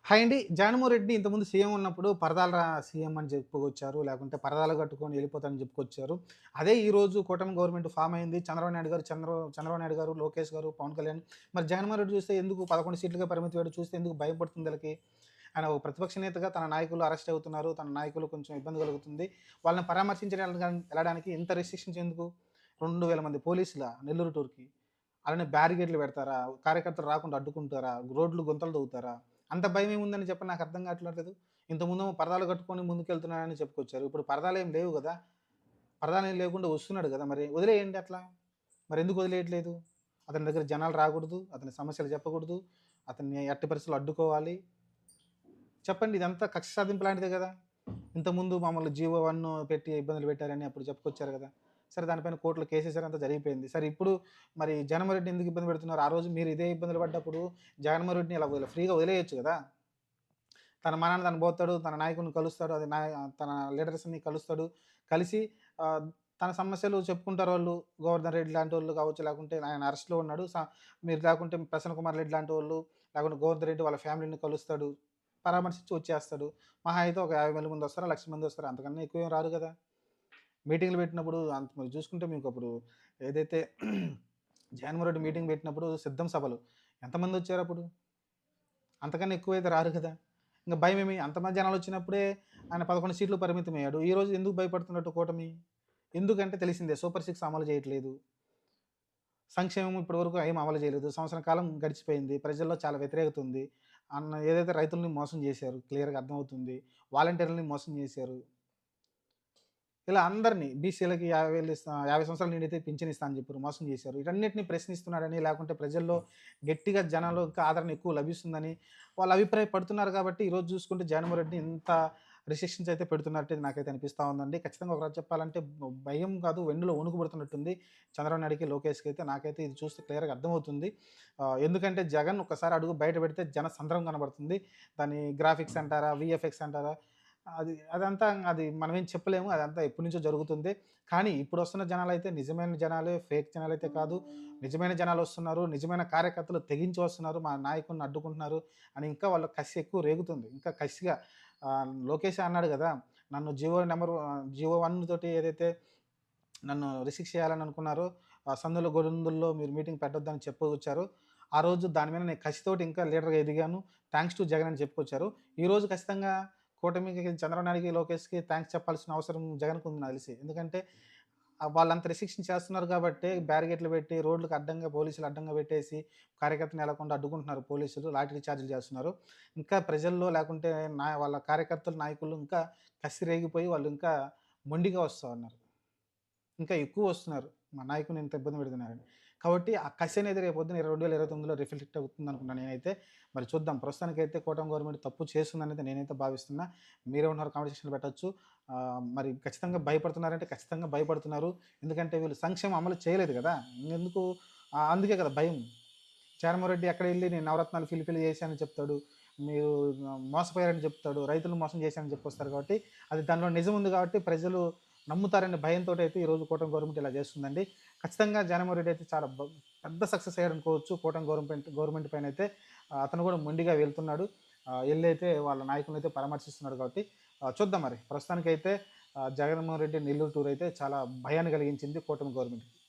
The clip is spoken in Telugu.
హాయ్ అండి. జగన్మోహన్ రెడ్డి ఇంతకుముందు సీఎం ఉన్నప్పుడు పరదాల సీఎం అని చెప్పుకొచ్చారు. లేకుంటే పరదాలు కట్టుకొని వెళ్ళిపోతానని చెప్పుకొచ్చారు. అదే ఈరోజు కూటమి గవర్నమెంట్ ఫార్మ్ అయింది. చంద్రబాబు నాయుడు గారు, లోకేష్ గారు, పవన్ కళ్యాణ్. మరి జగన్మోహన్ రెడ్డి చూస్తే ఎందుకు 11 సీట్లుగా పరిమితమయ్యాడు. చూస్తే ఎందుకు భయపడుతుంది ఈళ్ళకి? ఆయన ఒక ప్రతిపక్ష నేతగా తన నాయకులు అరెస్ట్ అవుతున్నారు. తన నాయకులు కొంచెం ఇబ్బంది కలుగుతుంది. వాళ్ళని ఎళ్ళడానికి ఇంత రిస్ట్రిక్షన్స్ ఎందుకు? 2000 మంది పోలీసులా నెల్లూరు టూర్‌కి? అలానే బ్యారికేడ్‌లు పెడతారా? కార్యకర్తలు రాకుండా అడ్డుకుంటారా? రోడ్లు గుంతలు తవ్వుతారా? అంత భయమేముందని చెప్పండి నాకర్థం కావట్లేదు. ఇంతకుముందేమో పరదాలు కట్టుకొని ముందుకెళ్తున్నాడని చెప్పుకొచ్చారు. ఇప్పుడు పరదాలేం లేవు గదా! పరదాలేం లేకుండా వస్తున్నాడు గదా! మరి వదిలేయండి అట్లా. మరెందుకు వదిలేయట్లేదు? అతని దగ్గర జనాలు రాకూడదు. అతని సమస్యలు చెప్పకూడదు. అతన్ని ఎట్టి పరిస్థితుల్లో అడ్డుకోవాలి. చెప్పండి ఇదంతా కక్ష సాధింపు లాంటిదే గదా! ఇంతకుముందు మమ్మల్ని జీవో 1 పెట్టి ఇబ్బందులు పెట్టారని అప్పుడు చెప్పుకొచ్చారు గదా! సరే దానిపైన కోర్టులో కేసేసారు అంతా జరిగిపోయింది. సరే ఇప్పుడు మరి జగన్మోహన్ రెడ్డిని ఎందుకు ఇబ్బంది పెడుతున్నారు? ఆ రోజు మీరు ఇదే ఇబ్బందులు పడ్డప్పుడు జగన్మోహన్ రెడ్డిని ఇలా ఫ్రీగా వదిలేయొచ్చు గదా! తన మనాన తను పోతాడు. తన నాయకుడిని కలుస్తాడు. తన లీడర్స్‌ని కలుస్తాడు. కలిసి ఆహ్, తన సమస్యలు చెప్పుకుంటారు వాళ్ళు. గోవర్ధన్ రెడ్డి లాంటోళ్ళు కావచ్చు, లేకుంటే ఆయన అరెస్ట్‌లో ఉన్నాడు. మీరు లేకుంటే ప్రసన్న కుమార్ రెడ్డి లాంటోళ్ళు, లేకుంటే గోవర్ధన్ రెడ్డి వాళ్ళ ఫ్యామిలీని కలుస్తాడు. పరామర్శించి వచ్చేస్తాడు. మహా అయితే ఒక 50,000 మంది వస్తారా? 1,00,000 మంది వస్తారా? అంతకన్నా ఎక్కువేం రారు గదా! మీటింగ్‌లు పెట్టినప్పుడు అంత మీరు చూసుకుంటే మీకప్పుడు ఏదైతే జగన్మోహన్ రెడ్డి మీటింగ్ పెట్టినప్పుడు సిద్ధం సభలు ఎంతమందొచ్చారప్పుడు? అంతకన్నా ఎక్కువైతే రారు కదా! ఇంక భయమేమి? అంతమంది జనాలొచ్చినప్పుడే ఆయన 11 సీట్లు పరిమితమయ్యాడు. ఈరోజు ఎందుకు భయపడుతున్నట్టు కూటమి? ఎందుకంటే తెలిసిందే సూపర్ సిక్స్ అమలు చేయట్లేదు. సంక్షేమం ఇప్పటివరకు ఏం అమలు చేయలేదు. సంవత్సరం కాలం గడిచిపోయింది. ప్రజల్లో చాలా వ్యతిరేకత ఉంది. ఏదైతే రైతుల్ని మోసం చేశారు క్లియర్‌గా అర్థమవుతుంది. వాలంటీర్‌లని మోసం చేశారు. ఇలా అందరిని బీసీలకి 50,000 50 సంవత్సరాలు నిండితే పింఛన్ ఇస్తా అని చెప్పారు. మోసం చేశారు. వీటన్నిటిని ప్రశ్నిస్తున్నాడని, లేకుంటే ప్రజల్లో గట్టిగా జనాల్లో ఇంకా ఆదరణ ఎక్కువ లభిస్తుందని వాళ్ళు అభిప్రాయపడుతున్నారు కాబట్టి, ఈరోజు చూసుకుంటే జగన్మోహన్ రెడ్డిని ఇంత రిస్ట్రిక్షన్స్ అయితే పెడుతున్నట్టు నాకైతే అనిపిస్తా ఉందండి. ఖచ్చితంగా ఒకరోజు చెప్పాలంటే భయం కాదు వెన్నులో వణుకు పుడుతున్నట్టుంది. చంద్రబాబు నాయుడుకి, లోకేష్‌కి అయితే నాకైతే ఇది చూస్తే క్లియర్‌గా అర్థమవుతుంది. ఎందుకంటే జగన్ ఒక్కసారి అడుగు బయట పెడితే జన సంద్రం కనబడుతుంది. దాన్ని గ్రాఫిక్స్ అంటారా? వీఎఫ్ఎక్స్ అంటారా? అది మనమేం చెప్పలేము. అదంతా ఎప్పటినుంచో జరుగుతుంది. కానీ ఇప్పుడొస్తున్న జనాలైతే నిజమైన జనాలే, ఫేక్ జనాలైతే కాదు. నిజమైన జనాలొస్తున్నారు. నిజమైన కార్యకర్తలు తెగించి వస్తున్నారు. మా నాయకుడిని అడ్డుకుంటున్నారు అని ఇంకా వాళ్ళ కసి ఎక్కువ రేగుతుంది. ఇంకా కసిగా లోకేషే అన్నాడు గదా! నన్ను జియో 1 తోటి ఏదైతే నన్ను రిస్ట్రిక్ట్ చేయాలని అనుకున్నారో, సందులో, గొందుల్లో మీరు మీటింగ్ పెట్టొద్దని చెప్పుకొచ్చారో, ఆ రోజు దాని మీద నేను కసితోటి ఇంకా లీడర్‌గా ఎదిగాను. థాంక్స్ టు జగన్ అని చెప్పుకొచ్చారు. ఈరోజు ఖచ్చితంగా కూటమికి చంద్రబాబు నాయుడుకి, లోకేష్‌కి థాంక్స్ చెప్పాల్సిన అవసరం జగన్‌కి ఉంది నాకు తెలిసి. ఎందుకంటే వాళ్ళంత రిస్ట్రిక్షన్ చేస్తున్నారు కాబట్టే బ్యారికేడ్లు పెట్టి రోడ్లకు అడ్డంగా పోలీసులు అడ్డంగా పెట్టేసి కార్యకర్తని ఎళ్ళకుండా అడ్డుకుంటున్నారు పోలీసులు. లాఠీ చార్జ్‌లు చేస్తున్నారు. ఇంకా ప్రజల్లో లేకుంటే వాళ్ళ కార్యకర్తలు, నాయకులు ఇంకా కసి రేగిపోయి వాళ్ళు ఇంకా మొండిగా వస్తా ఉన్నారు. ఇంకా ఎక్కువ వస్తున్నారు. మా నాయకుడిని ఇంత ఇబ్బంది పెడుతున్నారని. కాబట్టి ఆ కసి అనేది రేపొద్దున 2029లో రిఫ్లెక్ట్ అవుతుందనుకున్నా నేనైతే. మరి చూద్దాం. ప్రస్తుతానికైతే కూటమి గవర్నమెంట్ తప్పు చేస్తుందనైతే నేనైతే భావిస్తున్నా. మీరేమంటున్నారో కామెంట్ సెక్షన్‌లో పెట్టొచ్చు. మరి ఖచ్చితంగా భయపడుతున్నారంటే ఖచ్చితంగా భయపడుతున్నారు. ఎందుకంటే వీళ్ళు సంక్షేమం అమలు చేయలేదు గదా! ఇంగెందుకు అందుకే కదా భయం. జగన్మోహన్ రెడ్డి ఎక్కడెళ్లి నేను నవరత్నాలు ఫిల్ చేశానని చెప్తాడు. మీరు మోసపోయారని చెప్తాడు. రైతులను మోసం చేశానని చెప్పొస్తారు కాబట్టి, అది దానిలో నిజం ఉంది కాబట్టి ప్రజలు నమ్ముతారనే భయంతోటైతే ఈరోజు కూటమి గవర్నమెంట్ ఇలా చేస్తుందండి. ఖచ్చితంగా జగన్మోహన్ రెడ్డి అయితే చాలా పెద్ద సక్సెస్ అయ్యాడనుకోవచ్చు. కూటమి గవర్నమెంట్ పైనైతే అతను కూడా మొండిగా వెళ్తున్నాడు. ఎళ్ళైతే వాళ్ళ నాయకులనైతే పరామర్శిస్తున్నాడు కాబట్టి చూద్దాం మరి. ప్రస్తుతానికైతే జగన్మోహన్ రెడ్డి నెల్లూరు టూర్ అయితే చాలా భయాన్ని కలిగించింది కూటమి గవర్నమెంట్‌కి.